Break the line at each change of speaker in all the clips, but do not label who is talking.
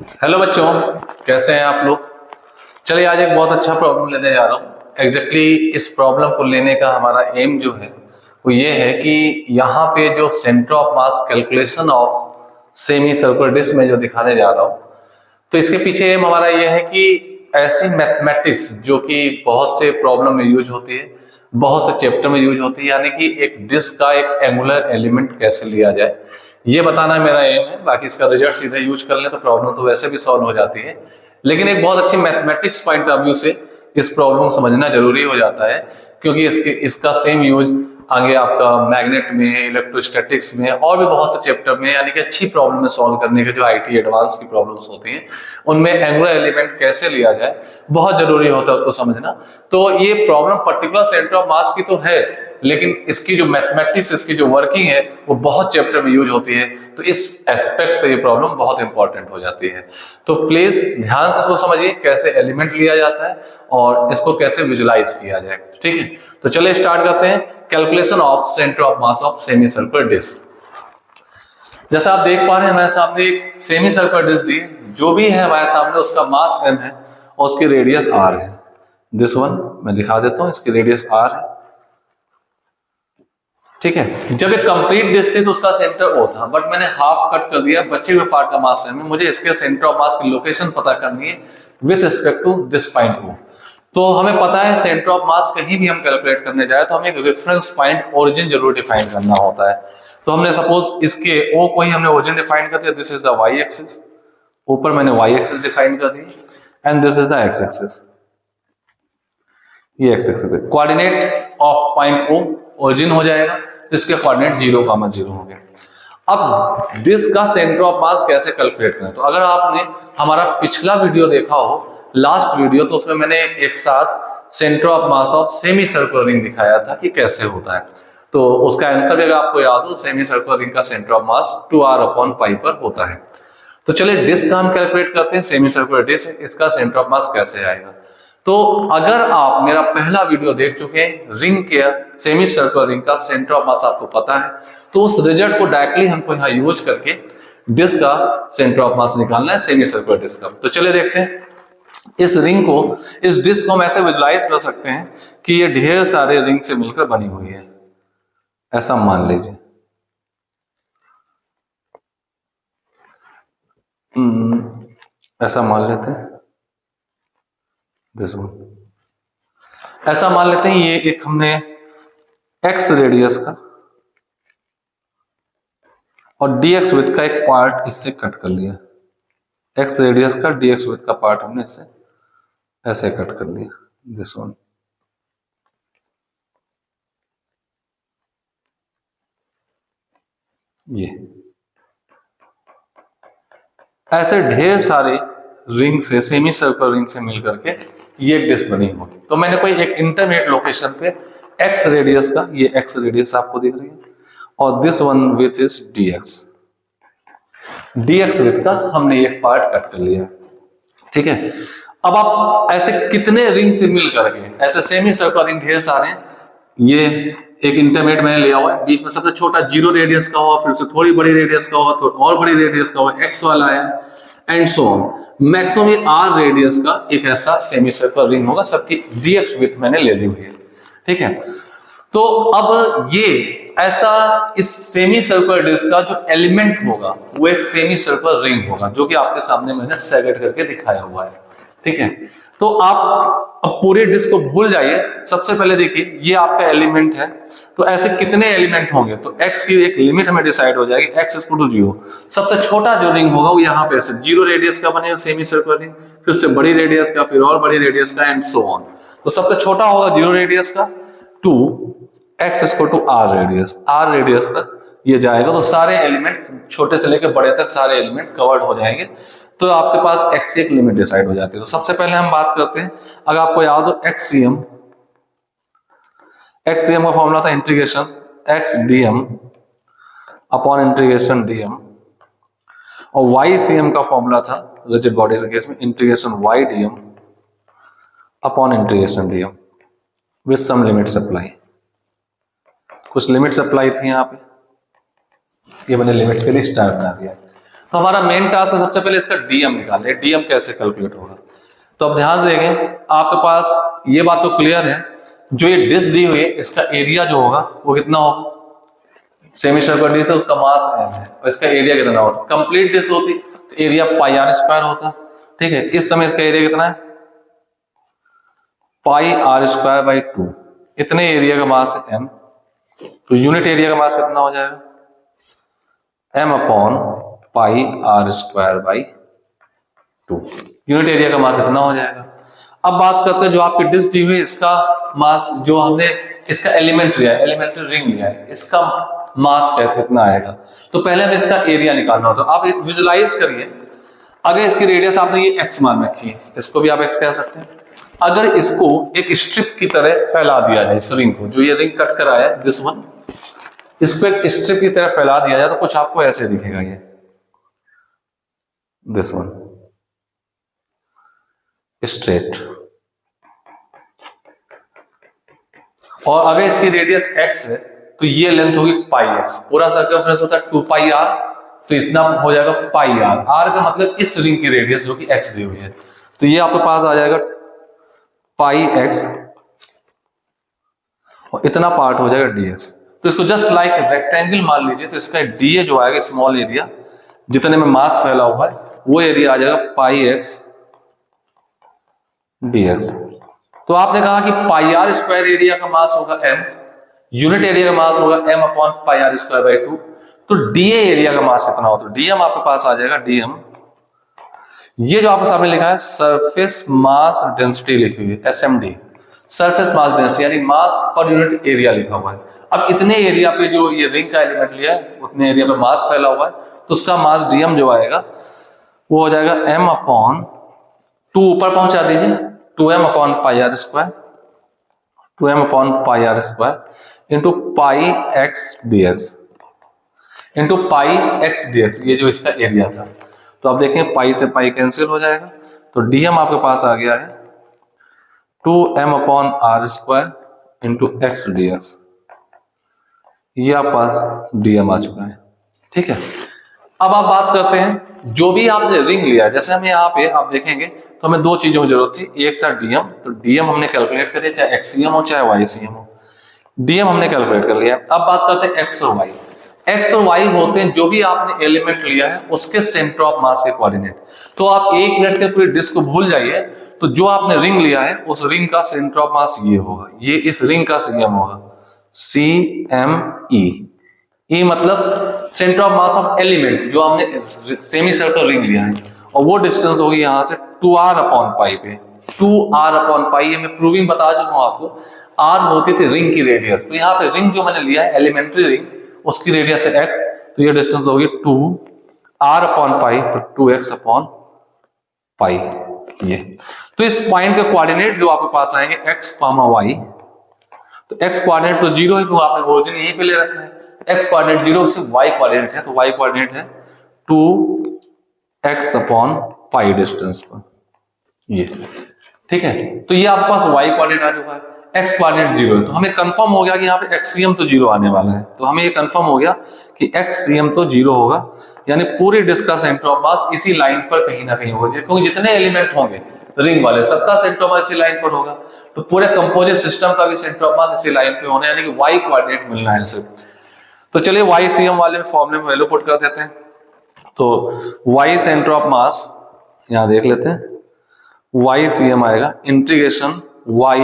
Hello बच्चों, कैसे हैं आप लोग। चलिए आज एक बहुत अच्छा प्रॉब्लम लेने जा रहा हूँ। एग्जैक्टली इस प्रॉब्लम को लेने का हमारा एम जो है वो ये है कि यहाँ पे जो centre of mass calculation of semi circular disc में जो दिखाने जा रहा हूँ, तो इसके पीछे एम हमारा ये है कि ऐसी मैथमेटिक्स जो कि बहुत से प्रॉब्लम में यूज होती है, बहुत से चैप्टर में यूज होती है, यानी कि एक डिस्क का एक एंगुलर एलिमेंट कैसे लिया जाए, ये बताना मेरा एम है। बाकी इसका रिजल्ट सीधे यूज कर लें तो प्रॉब्लम तो वैसे भी सॉल्व हो जाती है, लेकिन एक बहुत अच्छी मैथमेटिक्स पॉइंट ऑफ व्यू से इस प्रॉब्लम को समझना जरूरी हो जाता है, क्योंकि इसका सेम यूज आगे आपका मैग्नेट में, इलेक्ट्रोस्टैटिक्स में और भी बहुत से चैप्टर में, यानी कि अच्छी प्रॉब्लम में सॉल्व करने के जो आईटी एडवांस की प्रॉब्लम्स होती हैं उनमें एंगुलर एलिमेंट कैसे लिया जाए बहुत जरूरी होता है उसको समझना। तो ये प्रॉब्लम पर्टिकुलर सेंटर ऑफ मास की तो है, लेकिन इसकी जो मैथमेटिक्स, इसकी जो वर्किंग है वो बहुत चैप्टर में यूज होती है, तो इस एस्पेक्ट से ये प्रॉब्लम बहुत इंपॉर्टेंट हो जाती है। तो प्लीज ध्यान से इसको समझिए कैसे एलिमेंट लिया जाता है और इसको कैसे विजुलाइज किया जाए। ठीक है, तो चलिए स्टार्ट करते हैं। Calculation of centre of mass of semi circular disc. जैसा आप देख पा रहे हैं हमारे सामने एक सेमी सर्कुलर डिस्क दी है, जो भी है हमारे सामने उसका मास m है और उसकी रेडियस r है। दिस वन मैं दिखा देता हूं, इसकी रेडियस r है। ठीक है, जब एक कंप्लीट डिस्क थी तो उसका सेंटर O था, बट मैंने हाफ कट कर दिया, बचे हुए पार्ट का मास m है। मुझे इसके सेंटर ऑफ मास की लोकेशन पता करनी है with respect to this point O। तो हमें पता है सेंटर ऑफ मास कहीं भी हम कैलकुलेट करने जाए तो हमें एक रेफरेंस पॉइंट ओरिजिन जरूर डिफाइन करना होता है। तो हमने सपोज इसके O को ही हमने ओरिजिन डिफाइन कर दिया, this is the y axis, ऊपर मैंने y एक्सिस डिफाइन कर दी and this is the x axis, ये x एक्सिस है। Coordinate of point O origin हो जाएगा, तो इसके कोऑर्डिनेट 0,0 हो गए। अब डिस्क का सेंटर ऑफ मास कैसे कैलकुलेट करें, तो अगर आपने हमारा पिछला वीडियो देखा हो, लास्ट वीडियो, तो उसमें मैंने एक साथ centre of mass of semi circular ring दिखाया था कि कैसे होता है। तो उसका आंसर भी अगर आपको याद हो, सेमी सर्कुलर रिंग का सेंटर ऑफ मास 2r/π पर होता है। तो चलिए डिस्क का हम कैलकुलेट करते हैं, सेमी सर्कुलर डिस्क, इसका सेंटर ऑफ मास कैसे आएगा। तो अगर आप मेरा पहला वीडियो देख चुके हैं रिंग के, सेमी सर्कुलर रिंग का सेंटर ऑफ मास आपको पता है, तो उस रिजल्ट को डायरेक्टली हमको यहाँ यूज करके डिस्क का सेंटर ऑफ मास निकालना है, सेमी सर्कुलर डिस्क का। तो चलिए देखते हैं इस रिंग को, इस डिस्क को हम ऐसे विजुलाइज कर सकते हैं कि ये ढेर सारे रिंग से मिलकर बनी हुई है, ऐसा मान लीजिए। ऐसा मान लेते हैं, दिस वन, ऐसा मान लेते हैं ये एक हमने x रेडियस का और dx विड्थ का एक पार्ट इससे कट कर लिया। x रेडियस का dx विड्थ का पार्ट हमने इससे ऐसे कट कर लिया, दिस वन। ये ऐसे ढेर सारे रिंग से, सेमी सर्कुलर रिंग से मिलकर के ये डिस्क बनी होगी। तो मैंने कोई एक इंटरमीडिएट लोकेशन पे x रेडियस का, ये x रेडियस आपको दिख रही है, और this one with is dx with का हमने एक पार्ट कट कर लिया। ठीक है, अब आप ऐसे कितने रिंग से मिल करके, ऐसे सेमी सर्कुलर रिंग ढेर सारे हैं, ये एक इंटरमीडिएट मैंने लिया हुआ है, बीच में सबसे छोटा 0 रेडियस का होगा, फिर से थोड़ी बड़ी रेडियस का होगा, थोड़ी और बड़ी रेडियस का होगा, x वाला है एंड सो ऑन। मैक्सिमम ये r रेडियस का एक ऐसा सेमी सर्कुलर रिंग होगा, सबकी dx विड्थ मैंने ले ली हुई है। ठीक है, तो अब ये ऐसा इस सेमी सर्कुलर डिस्क का जो एलिमेंट होगा वो एक सेमी सर्कुलर रिंग होगा, जो कि आपके सामने मैंने सेगमेंट करके दिखाया हुआ है। ठीक है, तो आप अब पूरे डिस्क को भूल जाइए। सबसे पहले देखिए ये आपका एलिमेंट है, तो ऐसे कितने एलिमेंट होंगे, तो x की एक लिमिट हमें डिसाइड हो जाएगी, x = 0। सबसे छोटा जो रिंग होगा वो यहाँ पे ऐसे 0 रेडियस का बनेगा सेमी सर्कुलर रिंग, फिर उससे बड़ी रेडियस का, फिर और बड़ी रेडियस का एंड सो ऑन। तो सबसे छोटा होगा 0 रेडियस का, 2 x = r रेडियस तक ये जाएगा, तो सारे एलिमेंट छोटे से लेकर बड़े तक सारे एलिमेंट कवर्ड हो जाएंगे। तो आपके पास x की एक लिमिट डिसाइड हो जाती है। तो सबसे पहले हम बात करते हैं, अगर आपको याद हो xcm का फॉर्मूला था integration x dm upon integration dm, और ycm का फॉर्मूला था रिजिड बॉडीज के केस में integration y dm upon integration dm with some limits apply. कुछ लिमिट्स अप्लाई थी यहाँ पे, ये मैंने लिमिट्स के लिए स्टार बना दिया। तो हमारा मेन टास्क है सबसे पहले इसका डीएम निकालना। डीएम कैसे कैलकुलेट होगा, तो अब ध्यान से देखें, आपके पास ये बात तो क्लियर है, जो ये डिस्क दी हुई है इसका एरिया जो होगा वो कितना होगा, सेमी सर्कुलर डिस्क है, उसका मास m है और इसका एरिया कितना होता। कंप्लीट डिस्क होती तो एरिया पाई आर स्क्वायर होता, ठीक है। इस समय इसका एरिया कितना है, पाई आर स्क्वायर बाई 2, इतने एरिया का मास है m, तो यूनिट एरिया का मास कितना हो जाएगा, m upon pi r square by 2, unit area का मास इतना हो जाएगा। अब बात करते हैं जो आपकी डिस्क दी हुई है इसका मास, जो हमने इसका एलिमेंट लिया है, एलिमेंट्री रिंग लिया है, इसका मास कितना आएगा। तो पहले हमें इसका एरिया निकालना होता है। आप विजुलाइज करिए, अगर इसकी रेडियस आपने ये x मान रखी है, इसको भी आप x कह सकते हैं। अगर इसको एक स्ट्रिप की तरह फैला दिया जाए, इस रिंग को, जो ये रिंग कट कर आया है दिस वन, इसको एक स्ट्रिप की तरह फैला दिया जाए तो कुछ आपको ऐसे दिखेगा, ये दिस वन स्ट्रेट। और अगर इसकी रेडियस x है तो ये लेंथ होगी पाई x, पूरा सर्कमफ्रेंस होता है 2 पाई r, तो इतना हो जाएगा पाई r। r का मतलब इस रिंग की रेडियस जो कि x दी हुई है, तो ये आपके पास आ जाएगा पाई x और इतना पार्ट हो जाएगा dx। तो इसको जस्ट लाइक रेक्टेंगल मान लीजिए, तो इसका da जो आएगा स्मॉल एरिया, जितने में मास फैला हुआ है वो एरिया आ जाएगा पाई x dx। तो आपने कहा कि पाई आर स्क्वायर एरिया का मास होगा m, यूनिट एरिया का मास होगा m upon pi r square by 2, तो डीए एरिया का मास कितना होता है, डीएम आपके पास आ जाएगा, डीएम ये जो आपके सामने लिखा है सरफेस मास डेंसिटी लिखी हुई है, एसएमडी, सरफेस मास डेंसिटी यानी मास पर यूनिट एरिया लिखा हुआ है। अब इतने एरिया पे जो ये रिंग का एलिमेंट लिया है उतने एरिया पे मास फैला हुआ है, तो उसका मास डीएम जो आएगा वो हो जाएगा m अपॉन 2, ऊपर पहुंचा दीजिए, 2m upon pi r square, 2m upon pi r square into pi x d x, into pi x d x, ये जो इसका एरिया था। तो आप देखें पाई से पाई कैंसिल हो जाएगा, तो डीएम आपके पास आ गया है 2m upon r square into x d x, ये आपके पास डीएम आ चुका है, ठीक है। अब आप बात करते हैं जो भी आपने रिंग लिया, जैसे हमें यहाँ पे आप देखेंगे तो हमें दो चीजों की जरूरत थी, एक था डीएम, तो डीएम हमने कैलकुलेट कर लिया, चाहे एक्ससीएम हो चाहे वाईसीएम हो, डीएम हमने कैलकुलेट कर लिया। अब बात करते हैं एक्स और वाई। एक्स और वाई होते हैं जो भी आपने एलिमेंट लिया है उसके सेंटर ऑफ मास के कोऑर्डिनेट। तो आप 1 मिनट के पूरी डिस्क को भूल जाइए, तो जो आपने रिंग लिया है उस रिंग का सेंटर ऑफ मास ये होगा, ये इस रिंग का सीएम होगा, CME, ई मतलब centre of mass of element, जो हमने सेमी सर्कल रिंग लिया है, और वो डिस्टेंस होगी यहां से 2r अपॉन पाई पे, 2r अपॉन पाई। मैं प्रूविंग बता चुका हूं आपको, r होती थी रिंग की रेडियस, तो यहाँ पे रिंग जो मैंने लिया है एलिमेंट्री रिंग, उसकी रेडियस है x, तो ये डिस्टेंस होगी 2r अपॉन पाई, तो 2x अपॉन पाई ये। तो इस पॉइंट के कोऑर्डिनेट जो आपके पास आएंगे x, y, तो x कोऑर्डिनेट तो 0 है क्योंकि आपने ओरिजिन यहीं पे ले रखा है, x कोऑर्डिनेट 0, सिर्फ y कोऑर्डिनेट है, तो y कोऑर्डिनेट है 2x अपॉन पाई डिस्टेंस पर ये, ठीक है। तो ये आपके पास y कोऑर्डिनेट आ चुका है, x कोऑर्डिनेट 0 है, तो हमें कंफर्म हो गया कि यहाँ पे xcm तो 0 आने वाला है, तो हमें ये कंफर्म हो गया कि xcm तो 0 होगा, यानी पूरी डिस्क का सेंटर ऑफ मास इसी लाइन पर कहीं ना कहीं होगा, क्योंकि जितने एलिमेंट होंगे रिंग वाले सबका सेंटर ऑफ मास इसी लाइन पर होगा, तो पूरे कंपोजिट सिस्टम का भी सेंटर ऑफ मास इसी लाइन पे होना है, यानी कि y कोऑर्डिनेट मिलना है सिर्फ। तो चलिए YCM वाले फॉर्मूले में वैल्यू पुट कर देते हैं, तो y सेंटर ऑफ मास यहां देख लेते हैं, YCM आएगा इंटीग्रेशन y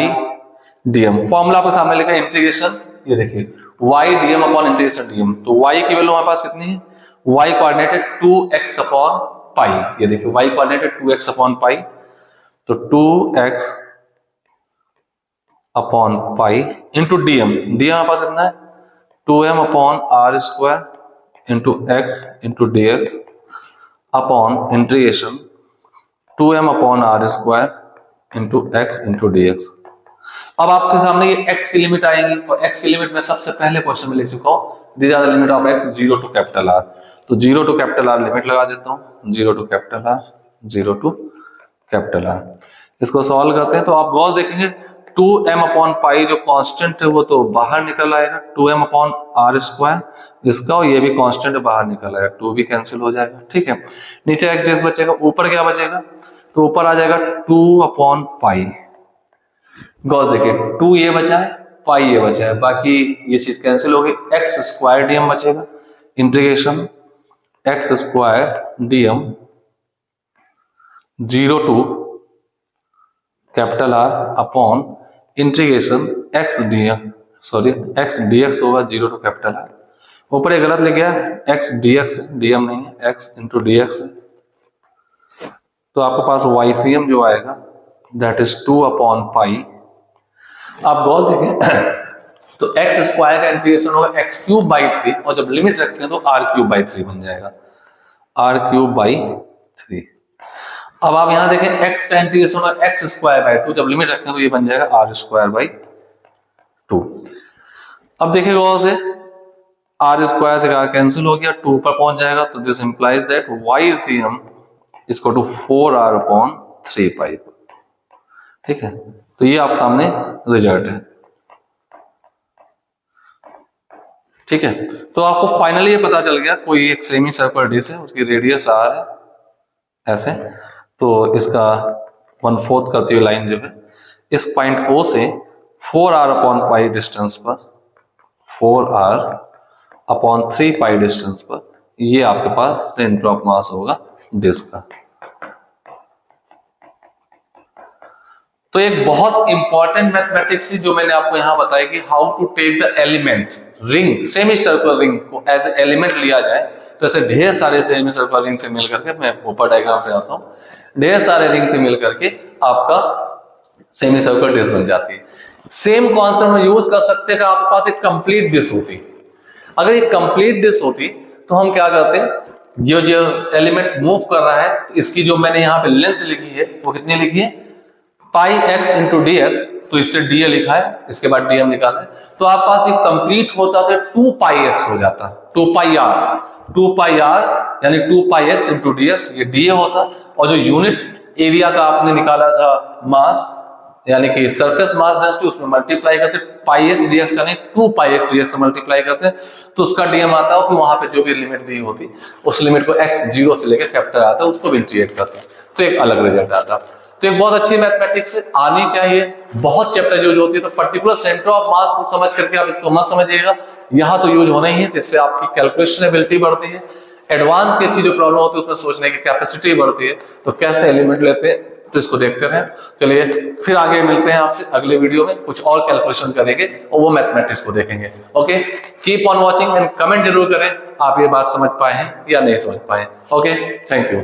dm, फॉर्मूला आपके सामने लिखा है इंटीग्रेशन, ये देखिए y dm upon integration dm, तो y की वैल्यू हमारे पास कितनी है, y कोऑर्डिनेट है 2x अपॉन पाई, ये देखिए y कोऑर्डिनेट है 2x अपॉन पाई, तो 2x upon pi into dm, dm हमारे पास कितना है 2m upon r square into x into dx upon integration 2m upon r square into x into dx। अब आपके सामने ये x की लिमिट आएंगी, और x की लिमिट में सबसे पहले क्वेश्चन में लिख चुका हूं, these are the limit of x 0 to capital R, तो 0 टू कैपिटल R लिमिट लगा देता हूं, 0 to capital R, 0 to capital R। इसको सॉल्व करते हैं तो आप गॉस देखेंगे 2m/π जो कांस्टेंट है वो तो बाहर निकल आएगा, 2m/r², इसका और ये भी कांस्टेंट बाहर निकल आएगा, 2 भी कैंसिल हो जाएगा। ठीक है, नीचे x डेस बचेगा, ऊपर क्या बचेगा, तो ऊपर आ जाएगा 2/π। गॉस देखिए 2 ये बचा है, पाई ये बचा है, बाकी ये चीज कैंसिल हो गई, x² dm बचेगा, integration x² dm 0 to capital R upon integration x dx होगा 0 to कैपिटल R। ऊपर ये गलत लिख गया, x dx dm नहीं है, x इंटू dx है, तो आपके पास YCM जो आएगा दैट इज 2/π। आप गौर देखें तो x² का इंटीग्रेशन होगा x³/3 और जब लिमिट रखें तो r³/3 बन जाएगा, r³/3। अब आप यहां देखें x का इंटीग्रेशन होगा x²/2, जब लिमिट रखें तो ये बन जाएगा r²/2। अब देखिए गौर से r² से कैंसिल हो गया, 2 पर पहुंच जाएगा, तो this implies that YCM equal to 4r/3π। ठीक है, तो ये आप सामने रिजल्ट है। ठीक है, तो आपको फाइनली ये पता चल गया कोई एक सेमी सर्कुलर डिश है, उसकी रेडियस r है ऐसे, तो इसका 1/4 करती हुई लाइन जो है इस पॉइंट O से 4r/π डिस्टेंस पर, 4r/3π डिस्टेंस पर ये आपके पास सेंटर ऑफ मास होगा डिस्क का। तो एक बहुत इंपॉर्टेंट मैथमेटिक्स थी जो मैंने आपको यहां बताया कि how to take the element ring, semi circular ring को एज एलिमेंट लिया जाए, तो ऐसे ढेर सारे सेमी सर्कुलर रिंग से मिल करके, मैं ऊपर डायग्राम पे आता हूं, ढेर सारे रिंग से मिल करके आपका सेमी सर्कुलर डिस्क बन जाती है। सेम कॉन्सेप्ट में यूज कर सकते हैं कि आपके पास एक कंप्लीट डिस्क होती, अगर एक कंप्लीट डिस्क होती तो हम क्या करते हैं, जो एलिमेंट मूव कर रहा है तो इसकी जो मैंने यहाँ पे लेंथ लिखी है वो कितनी लिखी है, πx इंटू dx, तो इससे dA लिखा है, इसके बाद dm निकाला है, तो आपके पास एक कंप्लीट होता तो 2πx हो जाता, 2πr यानी 2πx इंटू dx, ये dA होता, और जो यूनिट एरिया का आपने निकाला था मास यानी कि सरफेस मास डेंसिटी, उसमें मल्टीप्लाई करते πx dx का नहीं 2πx dx से मल्टीप्लाई करते हैं, तो उसका dm आता है, फिर वहां पे जो भी लिमिट दी होती उस लिमिट को x 0 से लेकर कैपिटल आता है उसको भी इंटीग्रेट करते हैं, तो एक अलग रिजल्ट आता है। तो एक बहुत अच्छी मैथमेटिक्स आनी चाहिए, बहुत चैप्टर यूज होती है, तो पर्टिकुलर सेंटर ऑफ मास को समझ करके आप इसको मत समझिएगा, यहाँ तो यूज होना ही है, इससे आपकी कैलकुलेशन एबिलिटी बढ़ती है, एडवांस की अच्छी जो प्रॉब्लम होती है उसमें सोचने की कैपेसिटी बढ़ती है, तो कैसे एलिमेंट लेते हैं तो इसको देखते हैं। चलिए फिर आगे मिलते हैं आपसे अगले वीडियो में, कुछ और कैलकुलेशन करेंगे और वो मैथमेटिक्स को देखेंगे। Okay, keep on watching and comment जरूर करें आप ये बात समझ पाए हैं या नहीं समझ पाए। Okay, thank you.